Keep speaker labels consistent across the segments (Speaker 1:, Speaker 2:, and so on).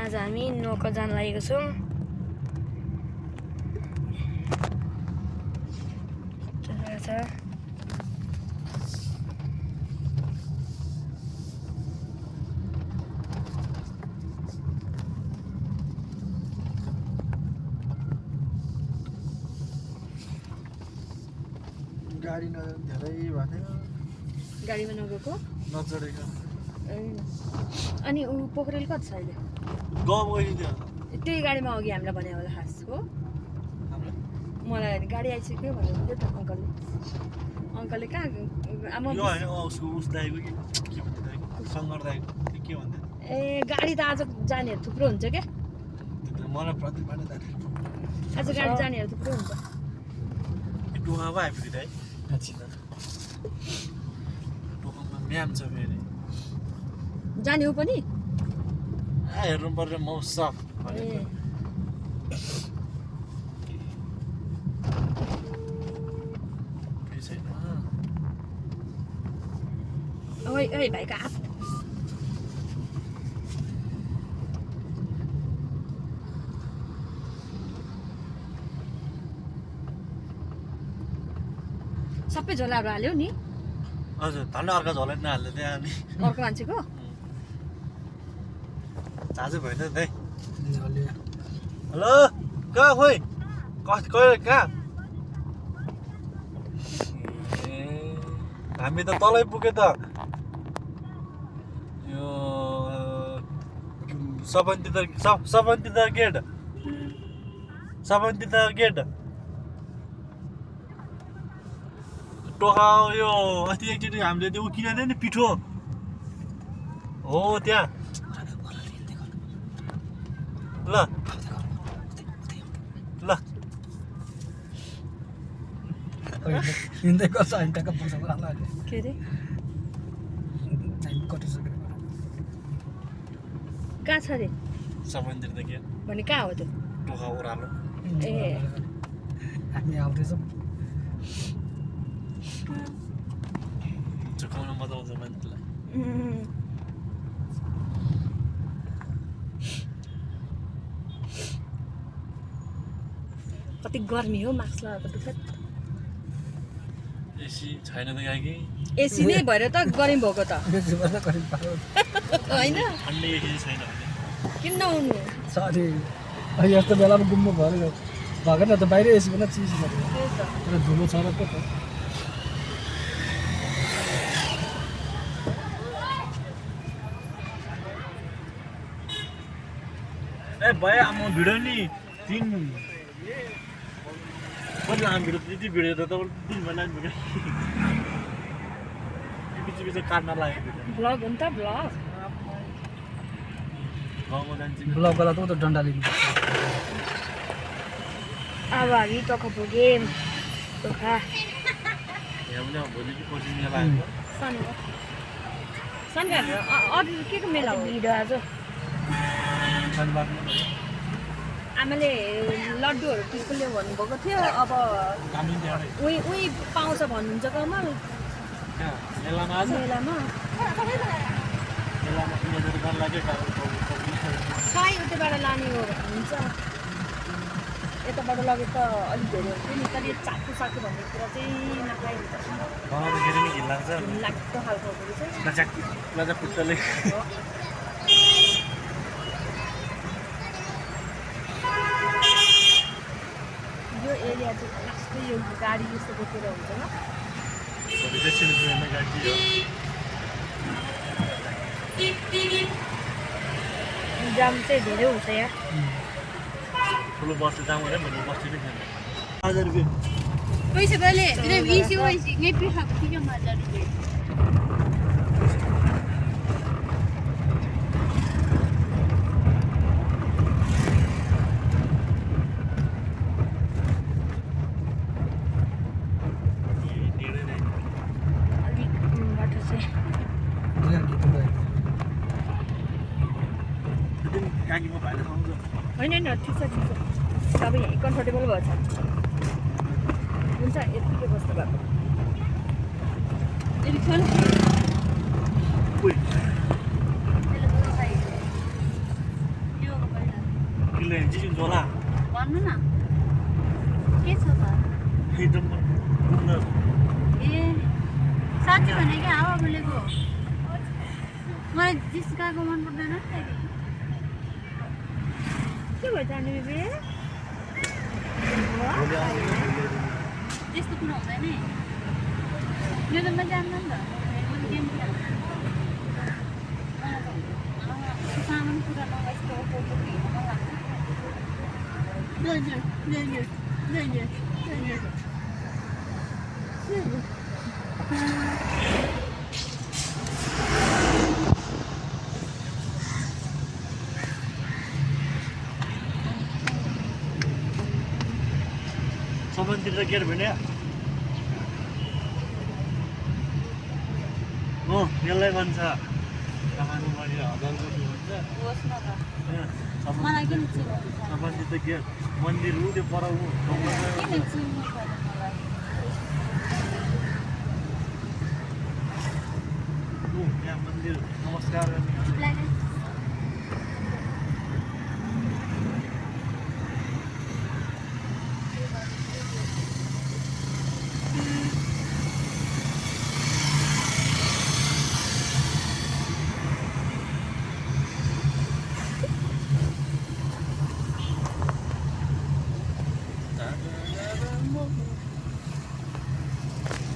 Speaker 1: आज हामी नौका जान लागेको छौँ।
Speaker 2: गाडी धेरै भएको थियो
Speaker 1: गाडीमा नगएको
Speaker 2: नचढेको
Speaker 1: अनि ऊ पोखरेल कति छ अहिले
Speaker 2: गम गइदियो
Speaker 1: त्यही गाडीमा अघि हामीलाई भने होला खास हो मलाई गाडी आइसक्यो भनेर थियो त अङ्कलले कहाँ
Speaker 2: यो हैन उसको उस दाइको के भन्छ दाइको शङ्कर दाइको के भन्छ
Speaker 1: ए गाडी त आज जानेहरू थुप्रो हुन्छ क्या
Speaker 2: मलाई प्रतिबाट जाने
Speaker 1: आज गाडी जानेहरू थुप्रो हुन्छ
Speaker 2: टोकामा आइपुग्यो दाइ टोकामा म्याम छ फेरि
Speaker 1: जाने हो पनि
Speaker 2: हेर्नु पर्ने मौसम
Speaker 1: ओइ ओइ भाइको हात सबै झोलाहरू हाल्यो नि
Speaker 2: हजुर धन्न अर्का झोला नहाल्दै त्यहाँ अनि
Speaker 1: अर्को मान्छेको
Speaker 2: चार्जै भएन नि दाइ हेलो कहाँ खोइ कहाँ हामी त तलै पुग्यो त यो सबन्ती गेट टोका यो अस्ति एकचोटि हामीले त्यो किनेको थियो नि पिठो हो त्यहाँ ल ल
Speaker 3: हिँड्दै गर्छ हामी ट्याक्क पुग्छ
Speaker 1: के अरे कहाँ छ अरे
Speaker 2: सबन्ती गेट
Speaker 1: भने कहाँ हो त्यो
Speaker 2: टोका ओह्रालो
Speaker 1: ए
Speaker 3: हामी आउँदैछौँ
Speaker 2: झुकाउन मजा आउँछ मान्छेलाई
Speaker 1: कति गर्मी हो मास्क लगाएको दुःख
Speaker 2: एसी छैन त गाकी
Speaker 1: एसी नै भएर त गर्मी भएको त होइन
Speaker 2: ठन्डै एसी छैन भने
Speaker 1: किन नहुनु
Speaker 3: सरी यस्तो बेलामा घुम्नु भयो भएन त बाहिर एसी पनि चिसो छ तर धुलो छ र पो त
Speaker 2: ए भए म भिडियो नि तिन कति लामो भिडियो त्यति भिडियो त तपाईँले 3 महिना भिडियो पछि काट्न लाग्यो
Speaker 1: भ्लग हो नि त भ्लग
Speaker 2: गाउँमा जान्छ
Speaker 3: ब्लक गर्दा त डन्डा लिनु
Speaker 1: अब हामी टोका पुग्यौँ टोका
Speaker 2: यहाँ पनि अब भोलि कि पर्सि मेला आएको
Speaker 1: शनिबार अरू के को मेला हो हिजो आज
Speaker 2: शनिबार
Speaker 1: आमाले लड्डुहरू त्यसको ल्याउ भन्नुभएको थियो अब
Speaker 2: हामी त्यहाँबाट
Speaker 1: उही पाउँछ भन्नुहुन्छ कमल
Speaker 2: कहाँ मेलामा आज
Speaker 1: मेलामा
Speaker 2: मेलामा किनेर गर्न लाग्यो
Speaker 1: कहीँ उतैबाट लाने हो भन्नुहुन्छ यताबाट लगे त अलिक धेरै हुन्थ्यो नि तर यो चाकु साकु भन्ने कुरा चाहिँ नखाइन्छ
Speaker 2: बनाउँदाखेरि पनि घिन लाग्छ
Speaker 1: लाग्दो खालको हुँदो रहेछ
Speaker 2: लजा पुच्चले
Speaker 1: यो एरिया चाहिँ लास्टै यो गाडी जस्तो बोकेर हुन्छ ल
Speaker 2: भोलि चाहिँ सिलगढीमा गाडी हो
Speaker 1: जाम चाहिँ धेरै हुन्छ यहाँ
Speaker 2: ठुलो बस जाम गऱ्यो भने बस्ती पनि छैन 1000 रुपियाँ
Speaker 4: पैसे पहले सिर्फ इसी वो नहीं भी हफ्ते के 1000 रुपए
Speaker 1: अलिक बाटो चाहिँ
Speaker 2: गाडीमा भाइले आउँछ
Speaker 1: होइन ठिक छ तपाईँ यहीँ कम्फर्टेबल भएछ हुन्छ यतिकै बस्नु भएको
Speaker 4: इलेक्ट्रोन
Speaker 2: उही
Speaker 4: यो
Speaker 2: बिग्रियो जिजु झोला
Speaker 4: भन्नु न के छ त
Speaker 2: एकदम सुन्दर
Speaker 4: ए साँच्ची भने क्या हावा बोलेको मलाई जिस्काएको मन पर्दैन नि त
Speaker 1: के भयो जाने बेबी
Speaker 2: भोलि आउने
Speaker 4: त्यस्तो कुरा हुँदैन है यो त म जान्दैन नि त म त गेम खेल्छु सामान कुरा नगएको फोटो हेर्न मन
Speaker 2: सामानतिर के भने यसलाई भन्छ सामान मैले 1000 रुपियाँ भन्छ
Speaker 4: होस् न त
Speaker 2: सामान
Speaker 4: मलाई किन चिन्नु
Speaker 2: सामानतिर त के मन्दिर हो त्यो पर हो
Speaker 4: किन चिन्नु पर्यो मलाई
Speaker 2: यहाँ मन्दिर नमस्कार गर्ने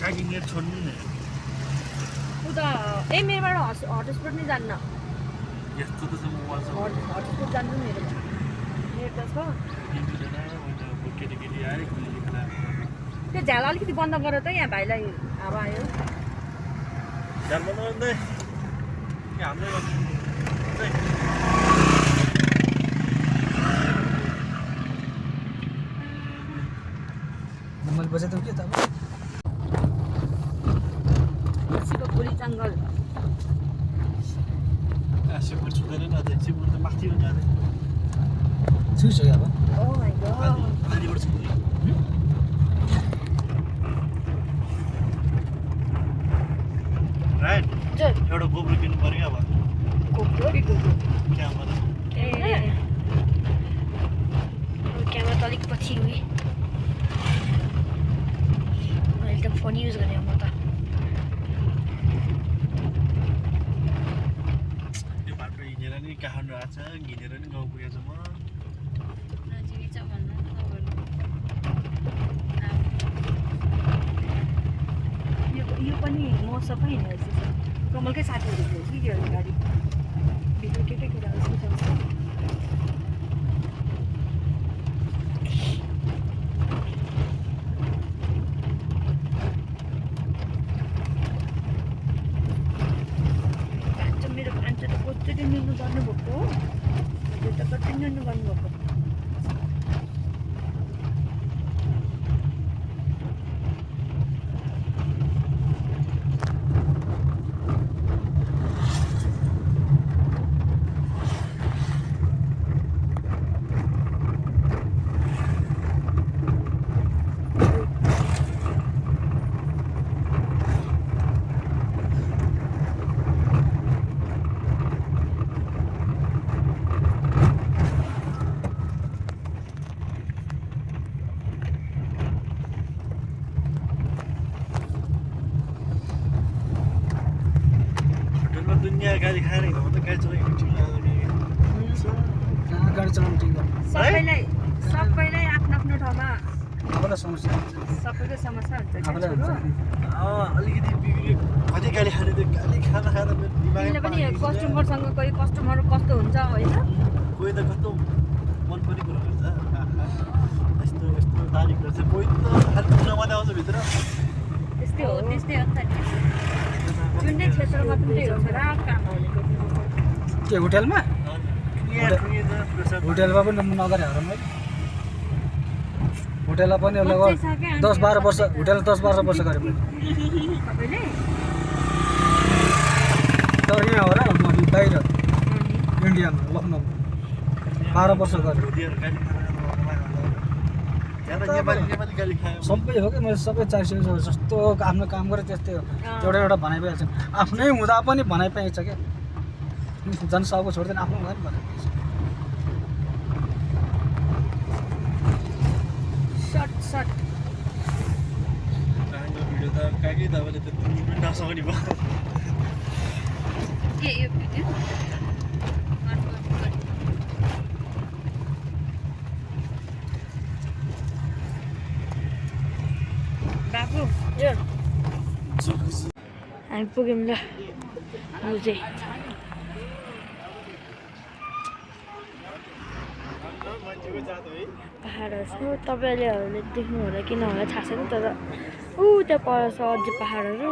Speaker 2: काकी नेट छोड्नु नि
Speaker 1: उता मेरोबाट हटस्पट नै जान्न
Speaker 2: यस्तो त चाहिँ मोबाइल छ
Speaker 1: हटस्पट जान्छु नि मेरो नेट त छ
Speaker 2: केटीकेटी आयो
Speaker 1: त्यो झ्याल अलिकति बन्द गर त यहाँ भाइलाई हावा आयो
Speaker 2: झ्याल बन्द गर्दै हाम्रै
Speaker 3: मैले बजाइदिउँ के त अब
Speaker 1: खोली जङ्गल
Speaker 2: सिपुर छुँदैन नि अझै सिपुर त माथि हो जाँदै
Speaker 3: छुइसक्यो अब
Speaker 1: ओ माइ गॉड
Speaker 2: पानीबाट छुँदै राइट एउटा गोब्रो किन्नु पर्यो अब क्यामेरा
Speaker 1: क्यामेरा त अलिक पछि उयो मैले त फोन युज गर्ने म त
Speaker 2: त्यो बाटो हिँडेर नि काठमाडौँ आएको छ हिँडेर नि गाउँ पुगेको छु म
Speaker 4: नजिकै छ भन्नु न तपाईँहरू
Speaker 1: यो पनि म सबै हिँडेको छु कमलकै साथीहरू थियो कि यो गाडी भित्र के कुराहरू सुझाउँछ मेरो कान्छो त कति निर्णय गर्नुभएको त्यो त कति निर्णय गर्नुभएको
Speaker 2: दुनियाँ गाडी खाएर हिँड्नु त गाडी चलाइ
Speaker 3: कहाँ गाडी चलाउनु ठिक गर्नु
Speaker 1: सबैलाई आफ्नो आफ्नो ठाउँमा
Speaker 3: आफूलाई समस्या हुन्छ
Speaker 1: सबैको समस्या हुन्छ
Speaker 3: आफूलाई हुन्छ
Speaker 2: अलिकति बिग्रियो कति गाडी खाने त्यो गाडी खाँदा खाँदा मेरो
Speaker 1: तिमीले पनि
Speaker 2: दिमागमा
Speaker 1: कस्टमरसँग कोही कस्टमर कस्तो हुन्छ होइन
Speaker 2: कोही त कस्तो मन पनि कुरा गर्छ यस्तो यस्तो तारिफ गर्छ कोही त खालि नमाने आउँछ भित्र
Speaker 1: त्यस्तै हो
Speaker 4: त्यस्तै हो नि त
Speaker 1: जुनै क्षेत्रमा पनि त्यही हो छोरा काम भनेको
Speaker 3: के होटेलमा
Speaker 2: होटेलमा
Speaker 3: होटेलमा पनि नगरे हो मैले होटेलमा पनि लगभग 10-12 वर्ष होटेल 10-12 वर्ष गरेँ मैले
Speaker 1: तपाईँले
Speaker 3: तर यहाँ हो र बाहिर इन्डियामा लखनऊमा 12 वर्ष गरेँ सबै हो कि मैले सबै चाहिसकेको छ जस्तो आफ्नो काम गरेँ त्यस्तै हो एउटा एउटा भनाइ पाइहाल्छ आफ्नै हुँदा पनि भनाइ पाइन्छ क्या जनसभाको छोड्दैन आफ्नो हुँदा पनि भनाइ पाइन्छ
Speaker 2: तपाईँले त तिमी नसक्ने भयो
Speaker 4: के यो भिडियो
Speaker 1: बाबु यो हामी पुग्यौँ ल यो चाहिँ पहाडहरू छ तपाईँहरूले देख्नु होला किन होला थाहा छैन तर ऊ त्यहाँ पर छ अझै पहाडहरू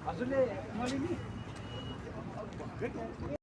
Speaker 3: हजुरले